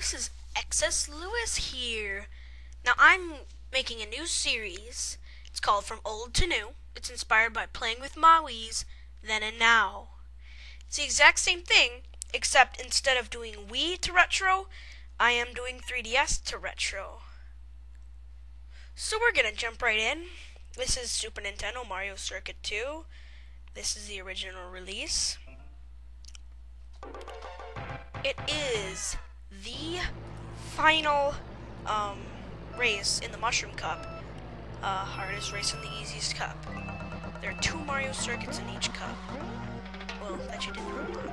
this is XS Lewis here. Now I'm making a new series. It's called From Old to New. It's inspired by playing with Maui's Then and Now. It's the exact same thing, except instead of doing Wii to retro, I am doing 3DS to retro. So we're gonna jump right in. This is Super Nintendo Mario Circuit 2. This is the original release. It is the final race in the Mushroom Cup. Hardest race in the easiest cup. There are 2 Mario circuits in each cup. Well, that you didn't unlock.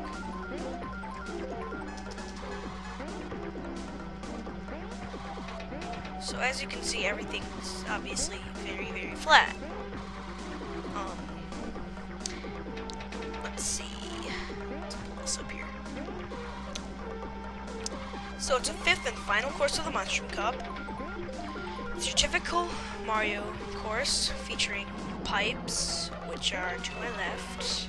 So as you can see, everything's obviously very, very flat. Let's see. Let's pull this up here. So it's a 5th and final course of the Mushroom Cup. It's your typical Mario course featuring pipes, which are to my left.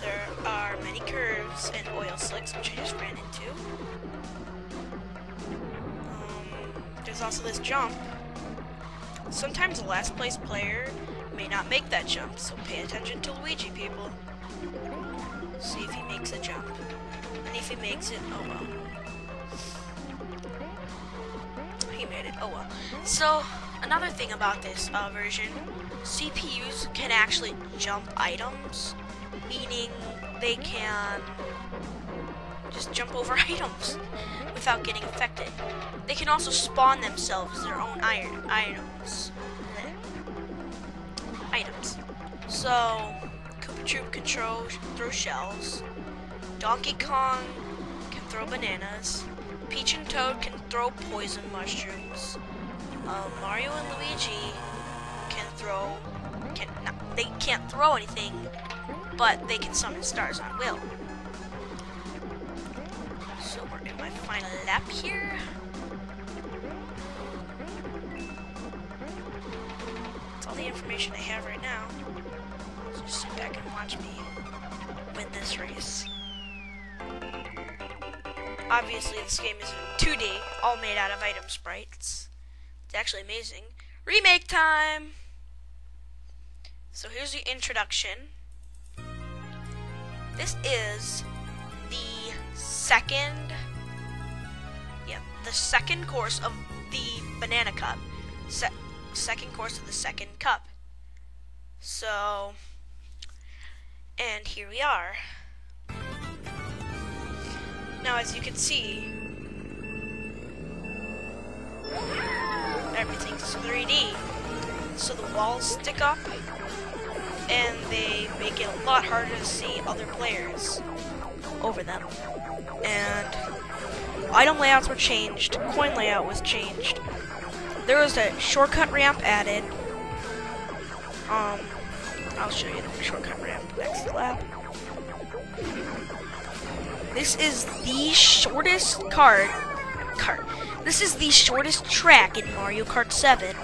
There are many curves and oil slicks, which I just ran into. There's also this jump. Sometimes the last place player may not make that jump, so pay attention to Luigi, people. See if he makes a jump. And if he makes it, oh well. He made it, oh well. So, another thing about this version, CPUs can actually jump items, meaning they can just jump over items without getting affected. They can also spawn themselves their own items. So, Koopa Troop can throw shells. Donkey Kong can throw bananas. Peach and Toad can throw poison mushrooms. Mario and Luigi can throw. They can't throw anything, but they can summon stars on will. So we're in my final lap here. That's all the information I have right now. So just sit back and watch me win this race. Obviously, this game is in 2D, all made out of item sprites. It's actually amazing. Remake time! So here's the introduction. This is the second course of the Banana Cup. Second course of the second cup. So, and here we are. Now, as you can see, everything's 3D. So the walls stick up, and they make it a lot harder to see other players over them. And item layouts were changed, coin layout was changed. There was a shortcut ramp added. I'll show you the shortcut ramp next lap. This is the shortest This is the shortest track in Mario Kart 7.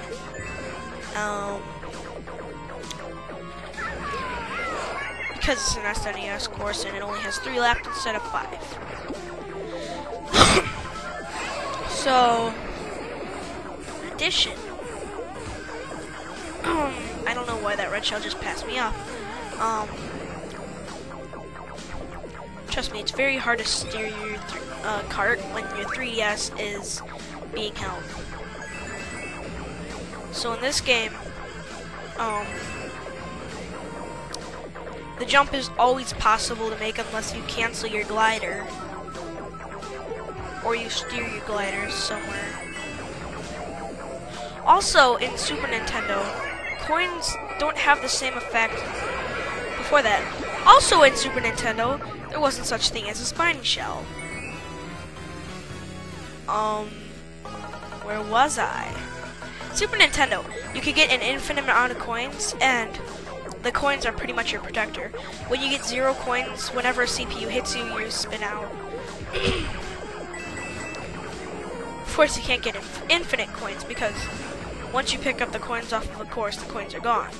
Because it's an SNES course and it only has 3 laps instead of 5. So, in addition, I don't know why that red shell just passed me off. Trust me, it's very hard to steer your cart when your 3DS is being held. So in this game, the jump is always possible to make unless you cancel your glider or you steer your glider somewhere. Also, in Super Nintendo, coins don't have the same effect before that. Also in Super Nintendo, there wasn't such thing as a spiny shell. Where was I? Super Nintendo, you could get an infinite amount of coins, and the coins are pretty much your protector. When you get 0 coins, whenever a CPU hits you, you spin out. Of course, you can't get infinite coins, because once you pick up the coins off of a course, the coins are gone.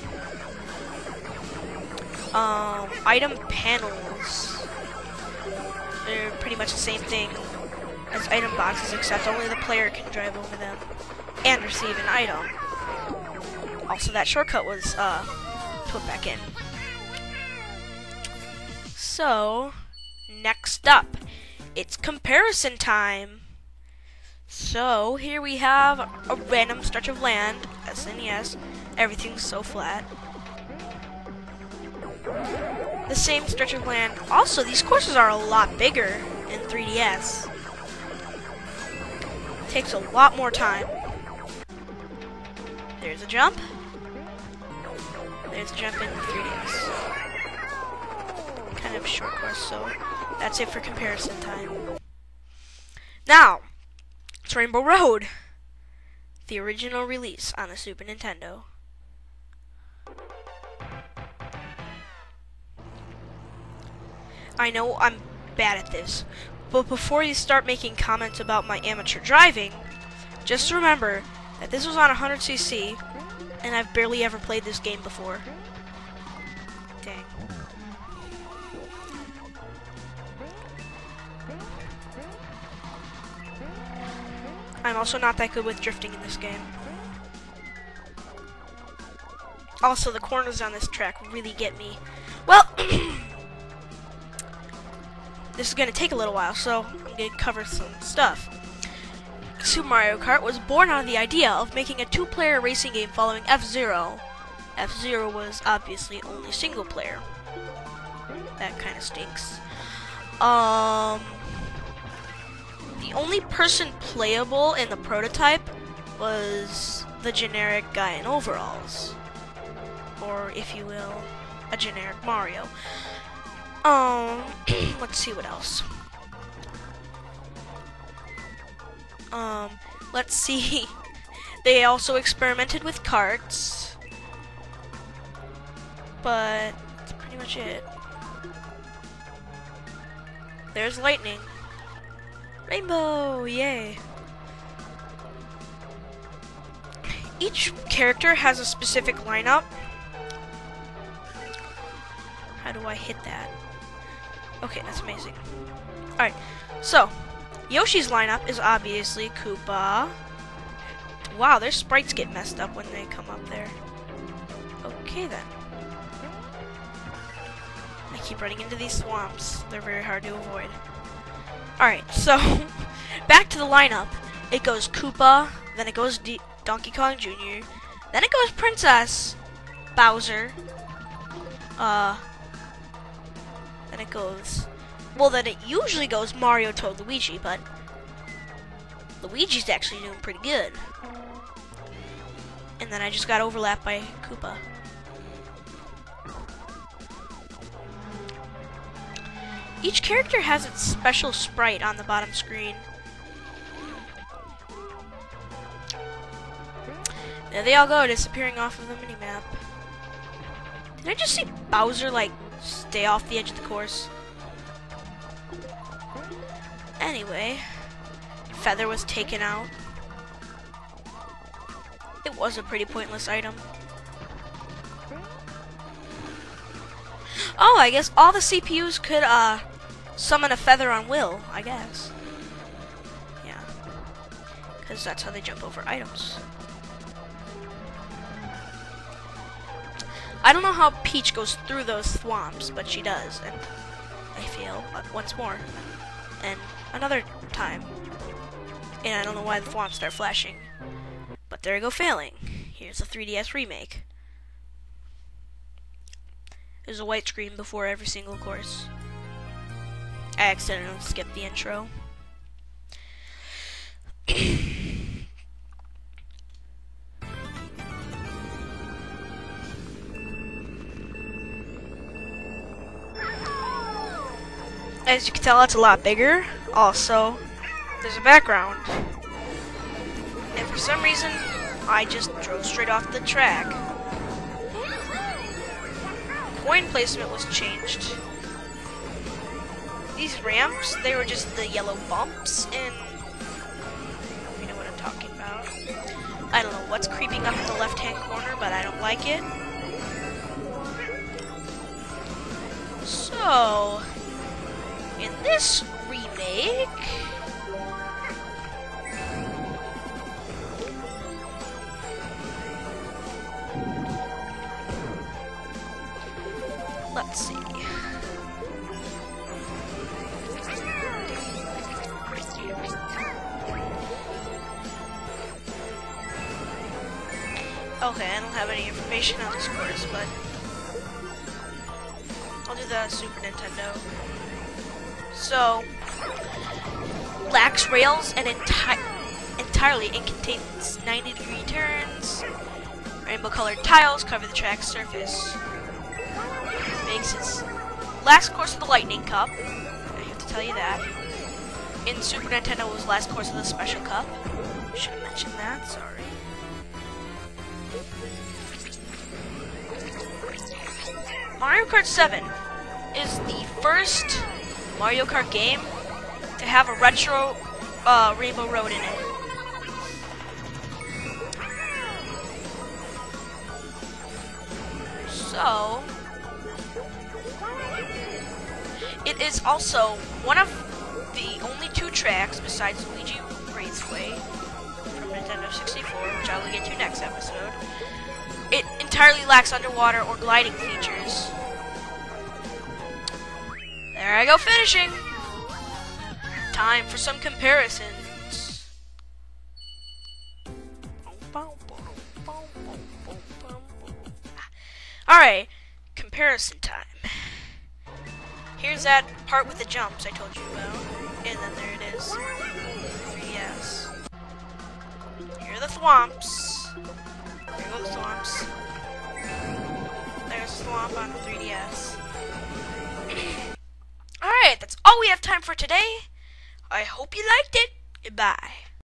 Item panels. They're pretty much the same thing. as item boxes, except only the player can drive over them and receive an item. Also, that shortcut was put back in. So, next up, it's comparison time. So, here we have a random stretch of land, SNES. Everything's so flat. The same stretch of land. Also, these courses are a lot bigger in 3DS. Takes a lot more time. There's a jump. There's a jump in the 3DS. Kind of a short course, so that's it for comparison time. Now, it's Rainbow Road, the original release on the Super Nintendo. I know I'm bad at this, but before you start making comments about my amateur driving, just remember that this was on 100cc, and I've barely ever played this game before. Dang. I'm also not that good with drifting in this game. Also, the corners on this track really get me. Well, this is going to take a little while, so I'm going to cover some stuff. Super Mario Kart was born out of the idea of making a two-player racing game following F-Zero. F-Zero was obviously only single player. That kind of stinks. The only person playable in the prototype was the generic guy in overalls. Or, if you will, a generic Mario. Let's see what else. Let's see. They also experimented with karts. But that's pretty much it. There's lightning. Rainbow, yay. Each character has a specific lineup. How do I hit that? Okay, that's amazing. Alright, so Yoshi's lineup is obviously Koopa. Wow, their sprites get messed up when they come up there. Okay then. I keep running into these swamps. They're very hard to avoid. Alright, so back to the lineup. It goes Koopa, then it goes Donkey Kong Jr., then it goes Princess, Bowser, then it goes, well, then it usually goes Mario, Toad, Luigi, but Luigi's actually doing pretty good. And then I just got overlapped by Koopa. Each character has its special sprite on the bottom screen. There they all go, disappearing off of the minimap. Did I just see Bowser, like, stay off the edge of the course? Anyway, Feather was taken out. It was a pretty pointless item. Oh, I guess all the CPUs could, summon a feather on will, I guess. Yeah. Because that's how they jump over items. I don't know how Peach goes through those swamps, but she does, and I fail once more. And another time. And I don't know why the swamps start flashing. But there I go failing. Here's a 3DS remake. There's a white screen before every single course. I accidentally skipped the intro. As you can tell, it's a lot bigger. Also, there's a background. And for some reason, I just drove straight off the track. Coin placement was changed. These ramps, they were just the yellow bumps, and you know what I'm talking about. I don't know what's creeping up in the left-hand corner, but I don't like it. So, in this remake, Okay, I don't have any information on this course, but I'll do the Super Nintendo. So, lacks rails and entirely and contains 90-degree turns. Rainbow-colored tiles cover the track's surface. Makes its last course of the Lightning Cup. I have to tell you that. In Super Nintendo it was last course of the Special Cup. Should have mentioned that, sorry. Mario Kart 7 is the first Mario Kart game to have a retro Rainbow Road in it. So, it is also one of the only 2 tracks besides Luigi Raceway from Nintendo 64, which I will get to next episode. It entirely lacks underwater or gliding features. There I go finishing! Time for some comparisons. Alright, comparison time. Here's that part with the jumps I told you about. And then there it is. 3DS. Here are the thwomps. There go the thwomps. There's the thwomp on the 3DS. Alright, that's all we have time for today. I hope you liked it. Goodbye.